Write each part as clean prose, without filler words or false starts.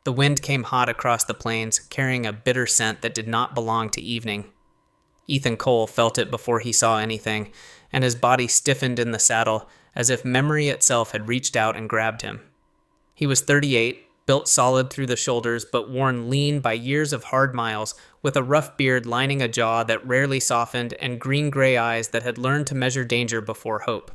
The wind came hot across the plains, carrying a bitter scent that did not belong to evening. Ethan Cole felt it before he saw anything, and his body stiffened in the saddle as if memory itself had reached out and grabbed him. He was 38, built solid through the shoulders but worn lean by years of hard miles, with a rough beard lining a jaw that rarely softened and green-gray eyes that had learned to measure danger before hope.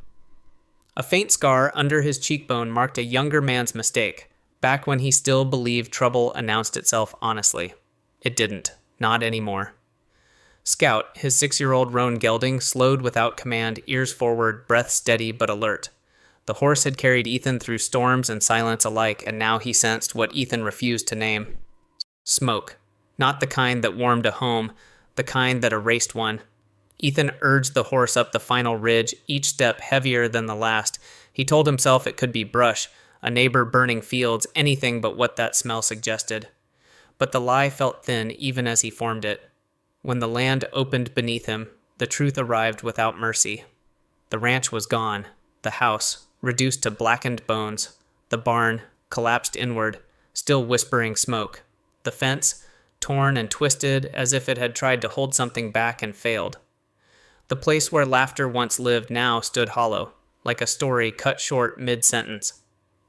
A faint scar under his cheekbone marked a younger man's mistake, back when he still believed trouble announced itself honestly. It didn't. Not anymore. Scout, his 6-year-old roan gelding, slowed without command, ears forward, breath steady but alert. The horse had carried Ethan through storms and silence alike, and now he sensed what Ethan refused to name. Smoke. Not the kind that warmed a home, the kind that erased one. Ethan urged the horse up the final ridge, each step heavier than the last. He told himself it could be brush, a neighbor burning fields, anything but what that smell suggested. But the lie felt thin even as he formed it. When the land opened beneath him, the truth arrived without mercy. The ranch was gone, the house, reduced to blackened bones, the barn, collapsed inward, still whispering smoke, the fence, torn and twisted as if it had tried to hold something back and failed. The place where laughter once lived now stood hollow, like a story cut short mid-sentence.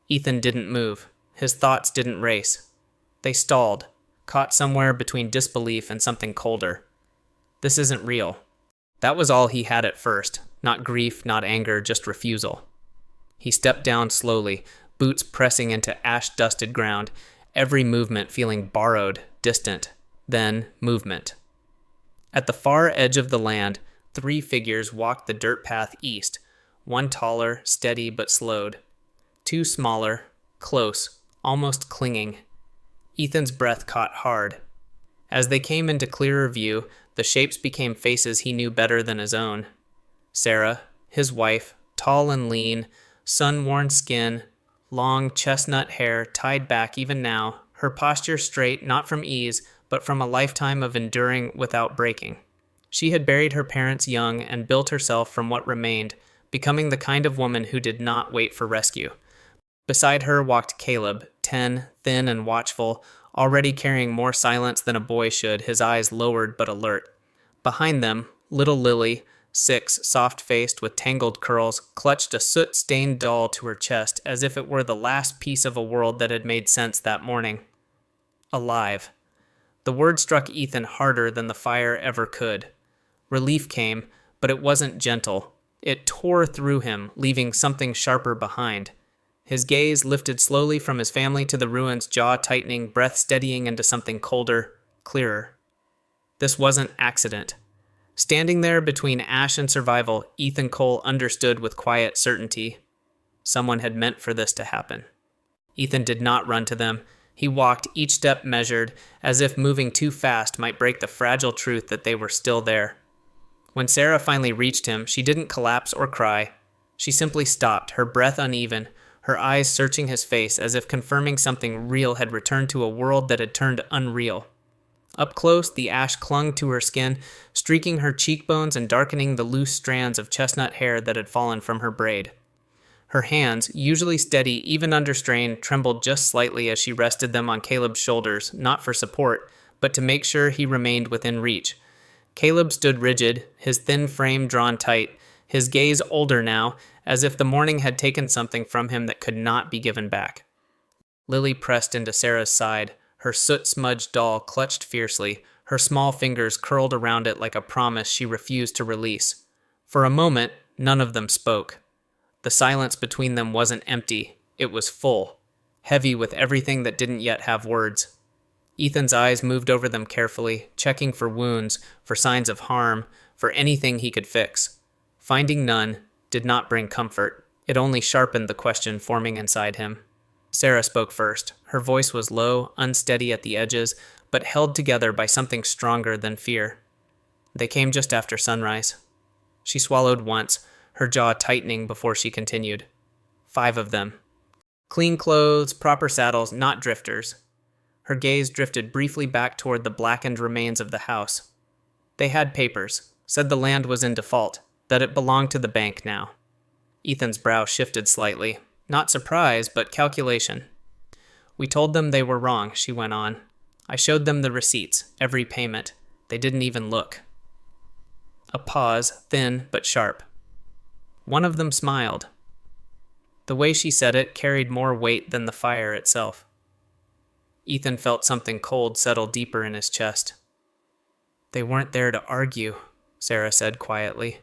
Ethan didn't move. His thoughts didn't race. They stalled, caught somewhere between disbelief and something colder. This isn't real. That was all he had at first. Not grief, not anger, just refusal. He stepped down slowly, boots pressing into ash-dusted ground, every movement feeling borrowed, distant. Then, movement. At the far edge of the land, 3 figures walked the dirt path east, one taller, steady but slowed. 2 smaller, close, almost clinging. Ethan's breath caught hard. As they came into clearer view, the shapes became faces he knew better than his own. Sarah, his wife, tall and lean, sun-worn skin, long chestnut hair tied back even now, her posture straight not from ease, but from a lifetime of enduring without breaking. She had buried her parents young and built herself from what remained, becoming the kind of woman who did not wait for rescue. Beside her walked Caleb, 10, thin and watchful, already carrying more silence than a boy should, his eyes lowered but alert. Behind them, little Lily, 6, soft-faced with tangled curls, clutched a soot-stained doll to her chest as if it were the last piece of a world that had made sense that morning. Alive. The word struck Ethan harder than the fire ever could. Relief came, but it wasn't gentle. It tore through him, leaving something sharper behind. His gaze lifted slowly from his family to the ruins, jaw tightening, breath steadying into something colder, clearer. This wasn't accident. Standing there between ash and survival, Ethan Cole understood with quiet certainty. Someone had meant for this to happen. Ethan did not run to them. He walked, each step measured, as if moving too fast might break the fragile truth that they were still there. When Sarah finally reached him, she didn't collapse or cry. She simply stopped, her breath uneven, her eyes searching his face as if confirming something real had returned to a world that had turned unreal. Up close, the ash clung to her skin, streaking her cheekbones and darkening the loose strands of chestnut hair that had fallen from her braid. Her hands, usually steady even under strain, trembled just slightly as she rested them on Caleb's shoulders, not for support, but to make sure he remained within reach. Caleb stood rigid, his thin frame drawn tight, his gaze older now, as if the morning had taken something from him that could not be given back. Lily pressed into Sarah's side, her soot-smudged doll clutched fiercely, her small fingers curled around it like a promise she refused to release. For a moment, none of them spoke. The silence between them wasn't empty, it was full, heavy with everything that didn't yet have words. Ethan's eyes moved over them carefully, checking for wounds, for signs of harm, for anything he could fix. Finding none did not bring comfort. It only sharpened the question forming inside him. Sarah spoke first. Her voice was low, unsteady at the edges, but held together by something stronger than fear. They came just after sunrise. She swallowed once, her jaw tightening before she continued. 5 of them. Clean clothes, proper saddles, not drifters. Her gaze drifted briefly back toward the blackened remains of the house. They had papers, said the land was in default, that it belonged to the bank now. Ethan's brow shifted slightly. Not surprise, but calculation. We told them they were wrong, she went on. I showed them the receipts, every payment. They didn't even look. A pause, thin but sharp. One of them smiled. The way she said it carried more weight than the fire itself. Ethan felt something cold settle deeper in his chest. They weren't there to argue, Sarah said quietly.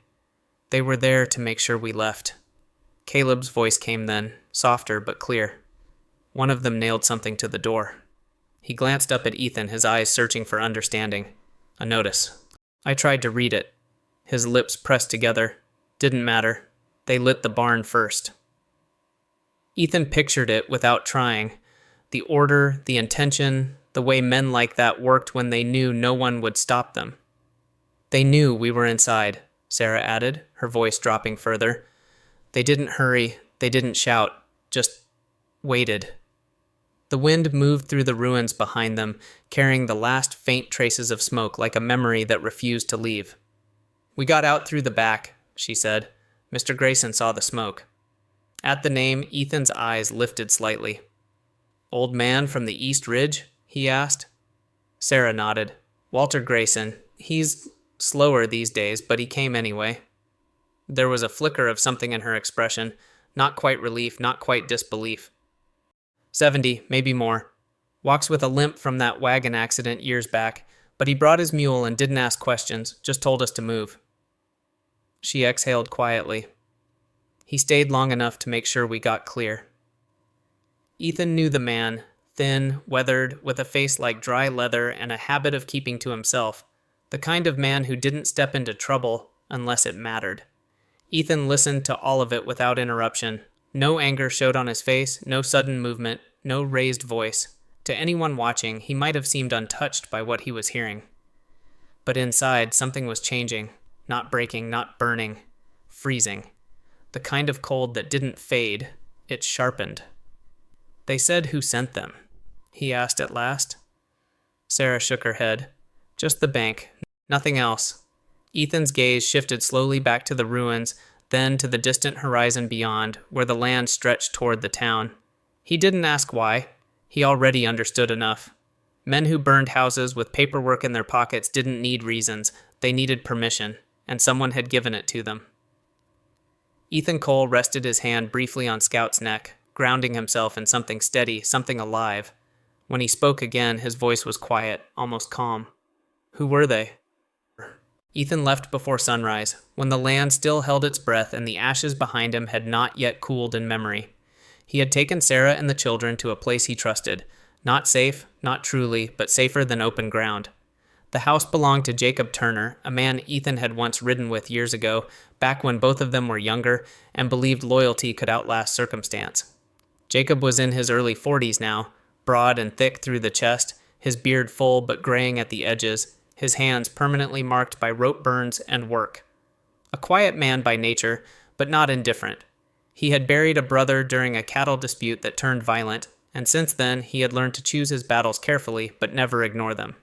They were there to make sure we left. Caleb's voice came then, softer but clear. One of them nailed something to the door. He glanced up at Ethan, his eyes searching for understanding. A notice. I tried to read it. His lips pressed together. Didn't matter. They lit the barn first. Ethan pictured it without trying. The order, the intention, the way men like that worked when they knew no one would stop them. They knew we were inside, Sarah added, her voice dropping further. They didn't hurry, they didn't shout, just waited. The wind moved through the ruins behind them, carrying the last faint traces of smoke like a memory that refused to leave. We got out through the back, she said. Mr. Grayson saw the smoke. At the name, Ethan's eyes lifted slightly. Old man from the East Ridge? He asked. Sarah nodded. Walter Grayson. He's slower these days, but he came anyway. There was a flicker of something in her expression, not quite relief, not quite disbelief. 70, maybe more. Walks with a limp from that wagon accident years back, but he brought his mule and didn't ask questions, just told us to move. She exhaled quietly. He stayed long enough to make sure we got clear. Ethan knew the man, thin, weathered, with a face like dry leather and a habit of keeping to himself, the kind of man who didn't step into trouble unless it mattered. Ethan listened to all of it without interruption. No anger showed on his face, no sudden movement, no raised voice. To anyone watching, he might have seemed untouched by what he was hearing. But inside, something was changing, not breaking, not burning, freezing. The kind of cold that didn't fade, it sharpened. They said who sent them, he asked at last. Sarah shook her head. Just the bank, nothing else. Ethan's gaze shifted slowly back to the ruins, then to the distant horizon beyond, where the land stretched toward the town. He didn't ask why. He already understood enough. Men who burned houses with paperwork in their pockets didn't need reasons. They needed permission, and someone had given it to them. Ethan Cole rested his hand briefly on Scout's neck, grounding himself in something steady, something alive. When he spoke again, his voice was quiet, almost calm. Who were they? Ethan left before sunrise, when the land still held its breath and the ashes behind him had not yet cooled in memory. He had taken Sarah and the children to a place he trusted. Not safe, not truly, but safer than open ground. The house belonged to Jacob Turner, a man Ethan had once ridden with years ago, back when both of them were younger, and believed loyalty could outlast circumstance. Jacob was in his early 40s now, broad and thick through the chest, his beard full but graying at the edges, his hands permanently marked by rope burns and work. A quiet man by nature, but not indifferent. He had buried a brother during a cattle dispute that turned violent, and since then he had learned to choose his battles carefully but never ignore them.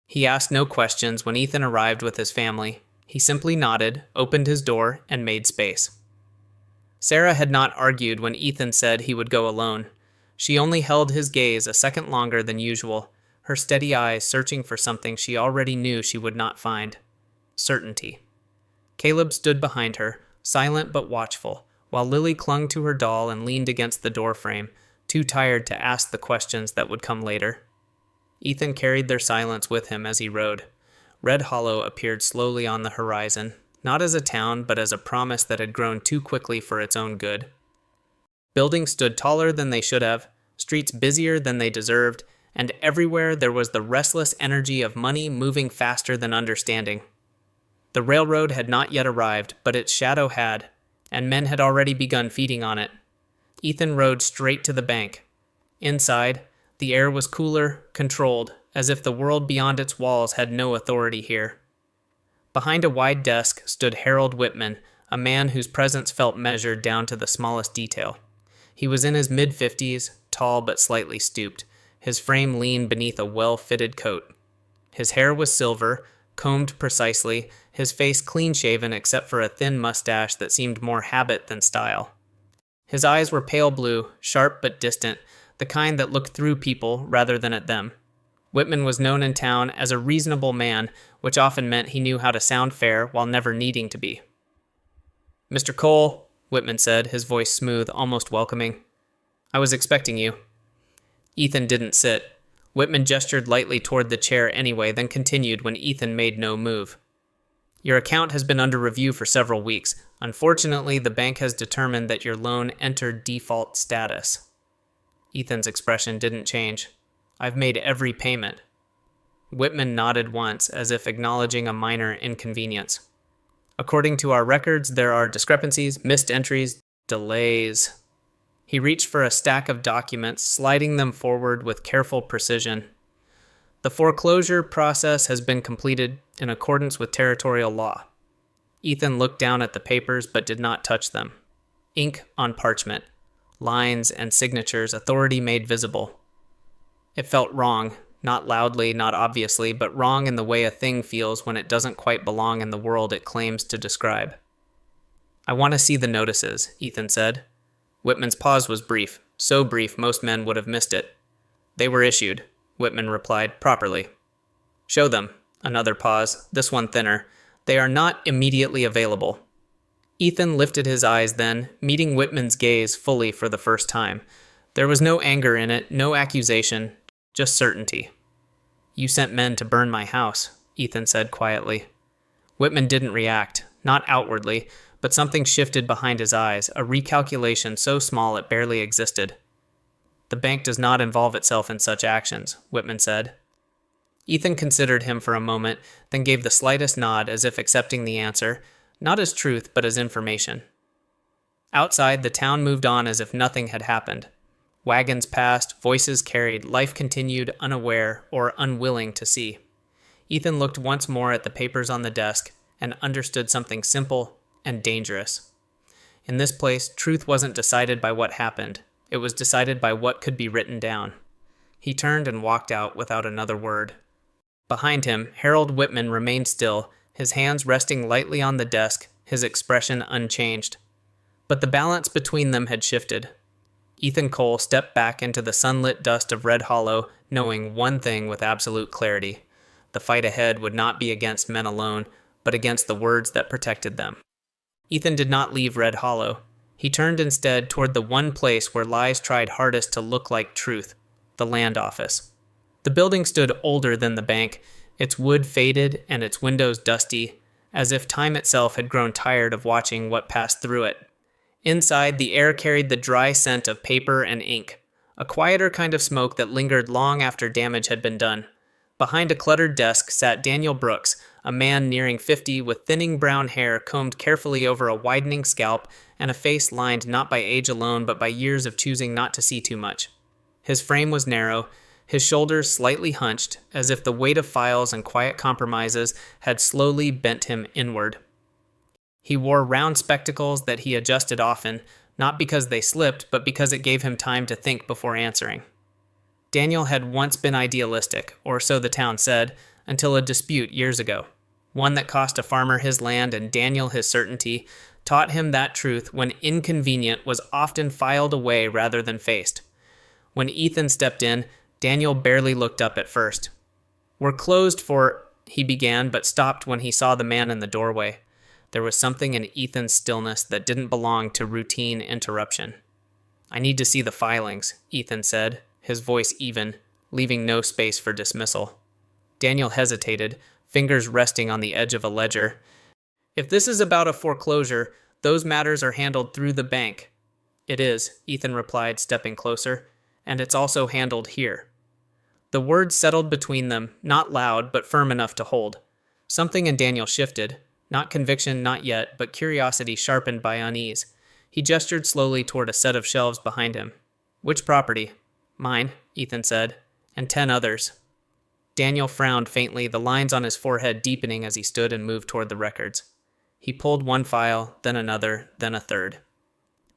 He asked no questions when Ethan arrived with his family. He simply nodded, opened his door, and made space. Sarah had not argued when Ethan said he would go alone. She only held his gaze a second longer than usual, her steady eyes searching for something she already knew she would not find. Certainty. Caleb stood behind her, silent but watchful, while Lily clung to her doll and leaned against the doorframe, too tired to ask the questions that would come later. Ethan carried their silence with him as he rode. Red Hollow appeared slowly on the horizon, not as a town, but as a promise that had grown too quickly for its own good. Buildings stood taller than they should have, streets busier than they deserved, and everywhere there was the restless energy of money moving faster than understanding. The railroad had not yet arrived, but its shadow had, and men had already begun feeding on it. Ethan rode straight to the bank. Inside, the air was cooler, controlled, as if the world beyond its walls had no authority here. Behind a wide desk stood Harold Whitman, a man whose presence felt measured down to the smallest detail. He was in his mid-50s, tall but slightly stooped, his frame lean beneath a well-fitted coat. His hair was silver, combed precisely, his face clean-shaven except for a thin mustache that seemed more habit than style. His eyes were pale blue, sharp but distant, the kind that looked through people rather than at them. Whitman was known in town as a reasonable man, which often meant he knew how to sound fair while never needing to be. "Mr. Cole," Whitman said, his voice smooth, almost welcoming. "I was expecting you." Ethan didn't sit. Whitman gestured lightly toward the chair anyway, then continued when Ethan made no move. "Your account has been under review for several weeks. Unfortunately, the bank has determined that your loan entered default status." Ethan's expression didn't change. "I've made every payment." Whitman nodded once, as if acknowledging a minor inconvenience. "According to our records, there are discrepancies, missed entries, delays." He reached for a stack of documents, sliding them forward with careful precision. "The foreclosure process has been completed in accordance with territorial law." Ethan looked down at the papers but did not touch them. Ink on parchment. Lines and signatures, authority made visible. It felt wrong, not loudly, not obviously, but wrong in the way a thing feels when it doesn't quite belong in the world it claims to describe. "I want to see the notices," Ethan said. Whitman's pause was brief, so brief most men would have missed it. "They were issued," Whitman replied, "properly." "Show them." Another pause, this one thinner. "They are not immediately available." Ethan lifted his eyes then, meeting Whitman's gaze fully for the first time. There was no anger in it, no accusation, just certainty. "You sent men to burn my house," Ethan said quietly. Whitman didn't react, not outwardly, but something shifted behind his eyes, a recalculation so small it barely existed. "The bank does not involve itself in such actions," Whitman said. Ethan considered him for a moment, then gave the slightest nod as if accepting the answer, not as truth but as information. Outside, the town moved on as if nothing had happened. Wagons passed, voices carried, life continued unaware or unwilling to see. Ethan looked once more at the papers on the desk and understood something simple and dangerous. In this place, truth wasn't decided by what happened. It was decided by what could be written down. He turned and walked out without another word. Behind him, Harold Whitman remained still, his hands resting lightly on the desk, his expression unchanged. But the balance between them had shifted. Ethan Cole stepped back into the sunlit dust of Red Hollow, knowing one thing with absolute clarity. The fight ahead would not be against men alone, but against the words that protected them. Ethan did not leave Red Hollow. He turned instead toward the one place where lies tried hardest to look like truth, the land office. The building stood older than the bank, its wood faded and its windows dusty, as if time itself had grown tired of watching what passed through it. Inside, the air carried the dry scent of paper and ink, a quieter kind of smoke that lingered long after damage had been done. Behind a cluttered desk sat Daniel Brooks, a man nearing 50 with thinning brown hair combed carefully over a widening scalp and a face lined not by age alone but by years of choosing not to see too much. His frame was narrow, his shoulders slightly hunched, as if the weight of files and quiet compromises had slowly bent him inward. He wore round spectacles that he adjusted often, not because they slipped, but because it gave him time to think before answering. Daniel had once been idealistic, or so the town said, until a dispute years ago. One that cost a farmer his land and Daniel his certainty, taught him that truth, when inconvenient, was often filed away rather than faced. When Ethan stepped in, Daniel barely looked up at first. "We're closed for," he began, but stopped when he saw the man in the doorway. There was something in Ethan's stillness that didn't belong to routine interruption. "I need to see the filings," Ethan said, his voice even, leaving no space for dismissal. Daniel hesitated, fingers resting on the edge of a ledger. "If this is about a foreclosure, those matters are handled through the bank." "It is," Ethan replied, stepping closer, "and it's also handled here." The words settled between them, not loud, but firm enough to hold. Something in Daniel shifted. Not conviction, not yet, but curiosity sharpened by unease. He gestured slowly toward a set of shelves behind him. "Which property?" "Mine," Ethan said, "and 10 others." Daniel frowned faintly, the lines on his forehead deepening as he stood and moved toward the records. He pulled one file, then another, then a third.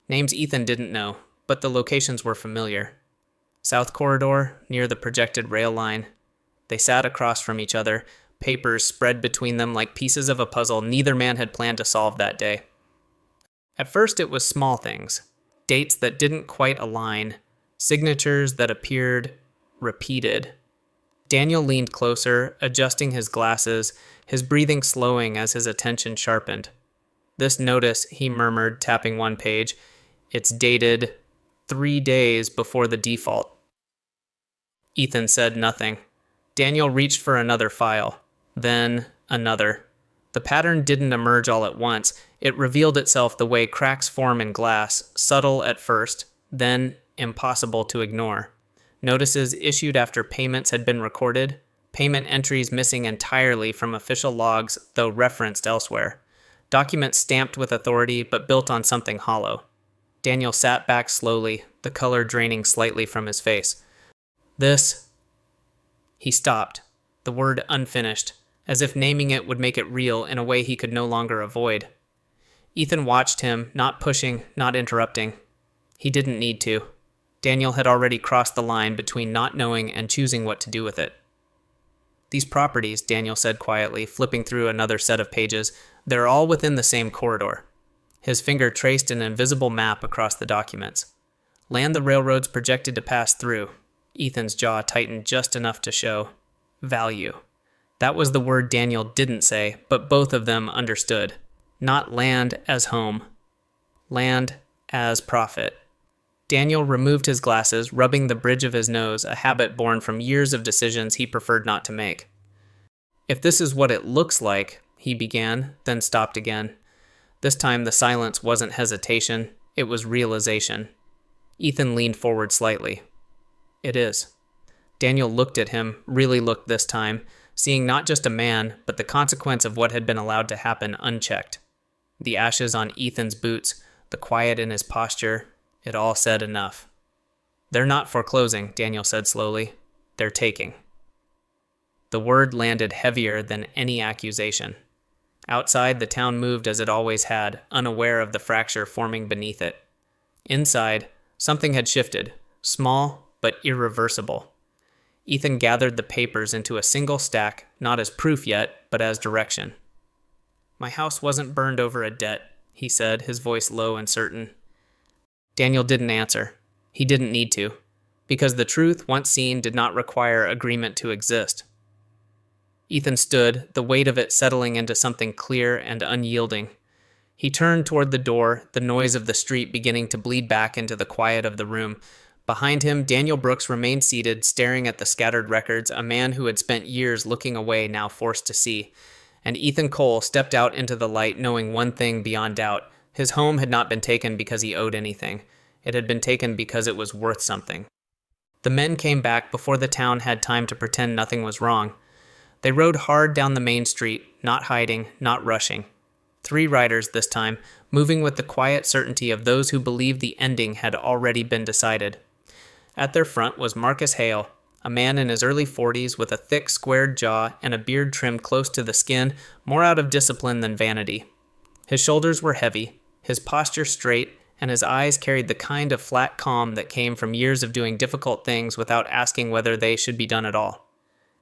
Names Ethan didn't know, but the locations were familiar. South Corridor, near the projected rail line. They sat across from each other, papers spread between them like pieces of a puzzle neither man had planned to solve that day. At first it was small things, dates that didn't quite align, signatures that appeared repeated. Daniel leaned closer, adjusting his glasses, his breathing slowing as his attention sharpened. "This notice," he murmured, tapping one page. "It's dated 3 days before the default." Ethan said nothing. Daniel reached for another file, then another. The pattern didn't emerge all at once. It revealed itself the way cracks form in glass, subtle at first, then impossible to ignore. Notices issued after payments had been recorded, payment entries missing entirely from official logs, though referenced elsewhere. Documents stamped with authority but built on something hollow. Daniel sat back slowly, the color draining slightly from his face. "This..." He stopped, the word unfinished, as if naming it would make it real in a way he could no longer avoid. Ethan watched him, not pushing, not interrupting. He didn't need to. Daniel had already crossed the line between not knowing and choosing what to do with it. "These properties," Daniel said quietly, flipping through another set of pages, "they're all within the same corridor." His finger traced an invisible map across the documents. "Land the railroads projected to pass through." Ethan's jaw tightened just enough to show value. That was the word Daniel didn't say, but both of them understood. Not land as home. Land as profit. Daniel removed his glasses, rubbing the bridge of his nose, a habit born from years of decisions he preferred not to make. "If this is what it looks like," he began, then stopped again. This time the silence wasn't hesitation, it was realization. Ethan leaned forward slightly. "It is." Daniel looked at him, really looked this time, seeing not just a man, but the consequence of what had been allowed to happen unchecked. The ashes on Ethan's boots, the quiet in his posture, it all said enough. "They're not foreclosing," Daniel said slowly. "They're taking." The word landed heavier than any accusation. Outside, the town moved as it always had, unaware of the fracture forming beneath it. Inside, something had shifted, small but irreversible. Ethan gathered the papers into a single stack, not as proof yet, but as direction. "My house wasn't burned over a debt," he said, his voice low and certain. Daniel didn't answer. He didn't need to, because the truth, once seen, did not require agreement to exist. Ethan stood, the weight of it settling into something clear and unyielding. He turned toward the door, the noise of the street beginning to bleed back into the quiet of the room. Behind him, Daniel Brooks remained seated, staring at the scattered records, a man who had spent years looking away, now forced to see. And Ethan Cole stepped out into the light, knowing one thing beyond doubt. His home had not been taken because he owed anything. It had been taken because it was worth something. The men came back before the town had time to pretend nothing was wrong. They rode hard down the main street, not hiding, not rushing. 3 riders this time, moving with the quiet certainty of those who believed the ending had already been decided. At their front was Marcus Hale, a man in his early 40s with a thick, squared jaw and a beard trimmed close to the skin, more out of discipline than vanity. His shoulders were heavy, his posture straight, and his eyes carried the kind of flat calm that came from years of doing difficult things without asking whether they should be done at all.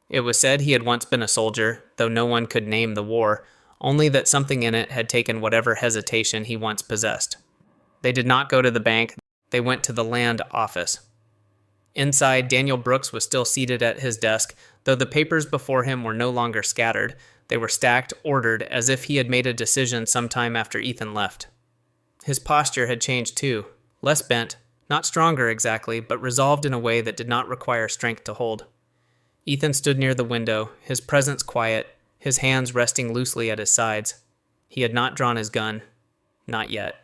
It was said he had once been a soldier, though no one could name the war, only that something in it had taken whatever hesitation he once possessed. They did not go to the bank, they went to the land office. Inside, Daniel Brooks was still seated at his desk, though the papers before him were no longer scattered. They were stacked, ordered, as if he had made a decision sometime after Ethan left. His posture had changed too, less bent, not stronger exactly, but resolved in a way that did not require strength to hold. Ethan stood near the window, his presence quiet, his hands resting loosely at his sides. He had not drawn his gun. Not yet.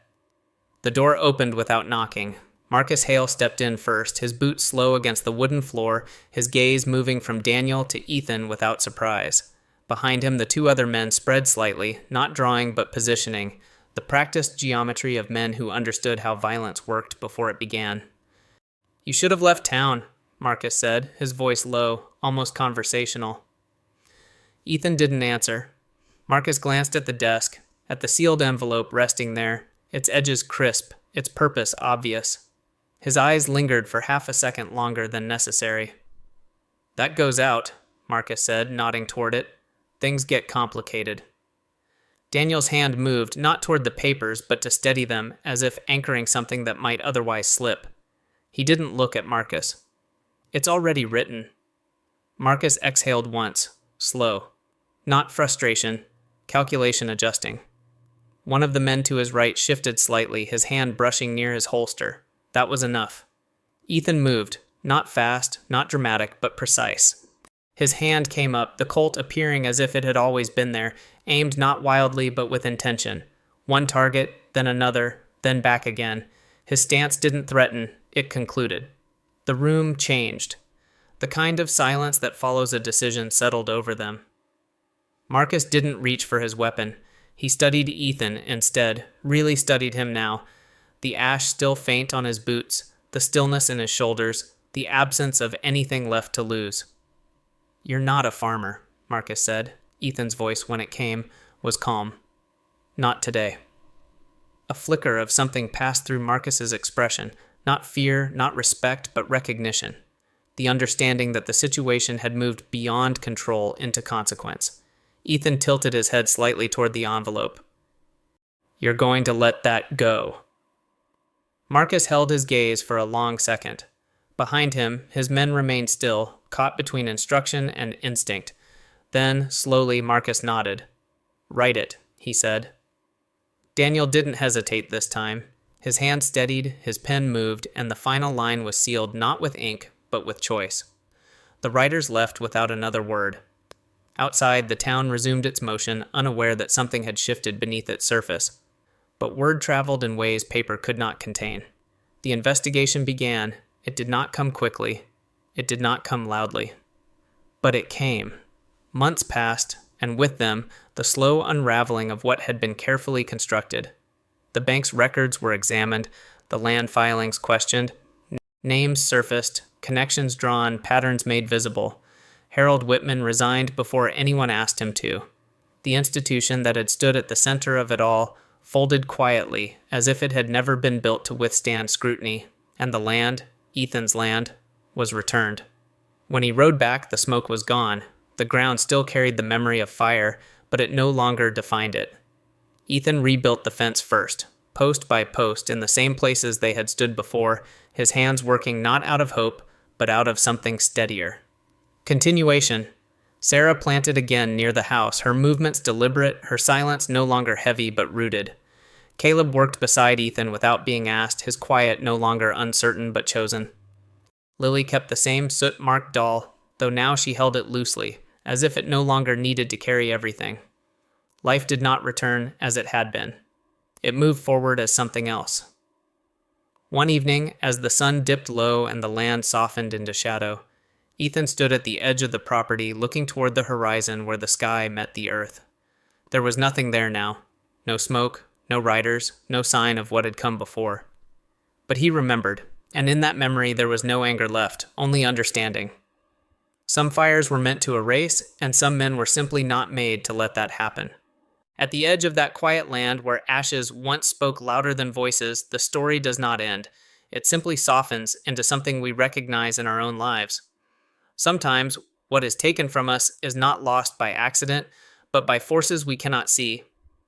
The door opened without knocking. Marcus Hale stepped in first, his boots slow against the wooden floor, his gaze moving from Daniel to Ethan without surprise. Behind him, the 2 other men spread slightly, not drawing but positioning, the practiced geometry of men who understood how violence worked before it began. "You should have left town," Marcus said, his voice low, almost conversational. Ethan didn't answer. Marcus glanced at the desk, at the sealed envelope resting there, its edges crisp, its purpose obvious. His eyes lingered for half a second longer than necessary. "That goes out," Marcus said, nodding toward it. "Things get complicated." Daniel's hand moved, not toward the papers, but to steady them, as if anchoring something that might otherwise slip. He didn't look at Marcus. "It's already written." Marcus exhaled once, slow. Not frustration, calculation adjusting. One of the men to his right shifted slightly, his hand brushing near his holster. That was enough. Ethan moved, not fast, not dramatic, but precise. His hand came up, the Colt appearing as if it had always been there, aimed not wildly but with intention. One target, then another, then back again. His stance didn't threaten, it concluded. The room changed. The kind of silence that follows a decision settled over them. Marcus didn't reach for his weapon. He studied Ethan instead, really studied him now. The ash still faint on his boots, the stillness in his shoulders, the absence of anything left to lose. "You're not a farmer," Marcus said. Ethan's voice, when it came, was calm. "Not today." A flicker of something passed through Marcus's expression, not fear, not respect, but recognition. The understanding that the situation had moved beyond control into consequence. Ethan tilted his head slightly toward the envelope. "You're going to let that go." Marcus held his gaze for a long second. Behind him, his men remained still, caught between instruction and instinct. Then, slowly, Marcus nodded. "Write it," he said. Daniel didn't hesitate this time. His hand steadied, his pen moved, and the final line was sealed not with ink, but with choice. The writers left without another word. Outside, the town resumed its motion, unaware that something had shifted beneath its surface. But word traveled in ways paper could not contain. The investigation began. It did not come quickly. It did not come loudly. But it came. Months passed, and with them, the slow unraveling of what had been carefully constructed. The bank's records were examined, the land filings questioned, names surfaced, connections drawn, patterns made visible. Harold Whitman resigned before anyone asked him to. The institution that had stood at the center of it all folded quietly, as if it had never been built to withstand scrutiny, and the land, Ethan's land, was returned. When he rode back, the smoke was gone. The ground still carried the memory of fire, but it no longer defined it. Ethan rebuilt the fence first, post by post, in the same places they had stood before, his hands working not out of hope, but out of something steadier. Continuation. Sarah planted again near the house, her movements deliberate, her silence no longer heavy but rooted. Caleb worked beside Ethan without being asked, his quiet no longer uncertain but chosen. Lily kept the same soot-marked doll, though now she held it loosely, as if it no longer needed to carry everything. Life did not return as it had been. It moved forward as something else. One evening, as the sun dipped low and the land softened into shadow, Ethan stood at the edge of the property looking toward the horizon where the sky met the earth. There was nothing there now. No smoke, no riders, no sign of what had come before. But he remembered, and in that memory there was no anger left, only understanding. Some fires were meant to erase, and some men were simply not made to let that happen. At the edge of that quiet land where ashes once spoke louder than voices, the story does not end. It simply softens into something we recognize in our own lives. Sometimes, what is taken from us is not lost by accident, but by forces we cannot see,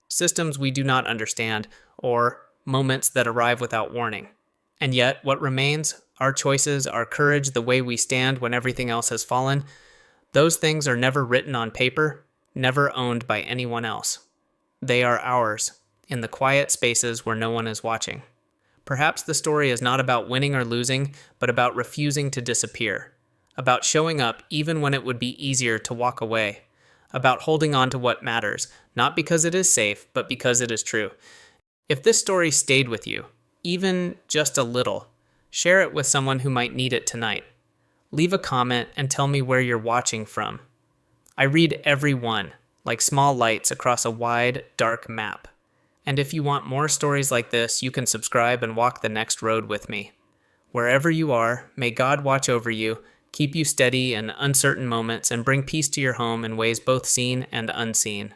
systems we do not understand, or moments that arrive without warning. And yet, what remains, our choices, our courage, the way we stand when everything else has fallen, those things are never written on paper, never owned by anyone else. They are ours, in the quiet spaces where no one is watching. Perhaps the story is not about winning or losing, but about refusing to disappear, about showing up even when it would be easier to walk away, about holding on to what matters, not because it is safe, but because it is true. If this story stayed with you, even just a little, share it with someone who might need it tonight. Leave a comment and tell me where you're watching from. I read every one, like small lights across a wide, dark map. And if you want more stories like this, you can subscribe and walk the next road with me. Wherever you are, may God watch over you, keep you steady in uncertain moments, and bring peace to your home in ways both seen and unseen.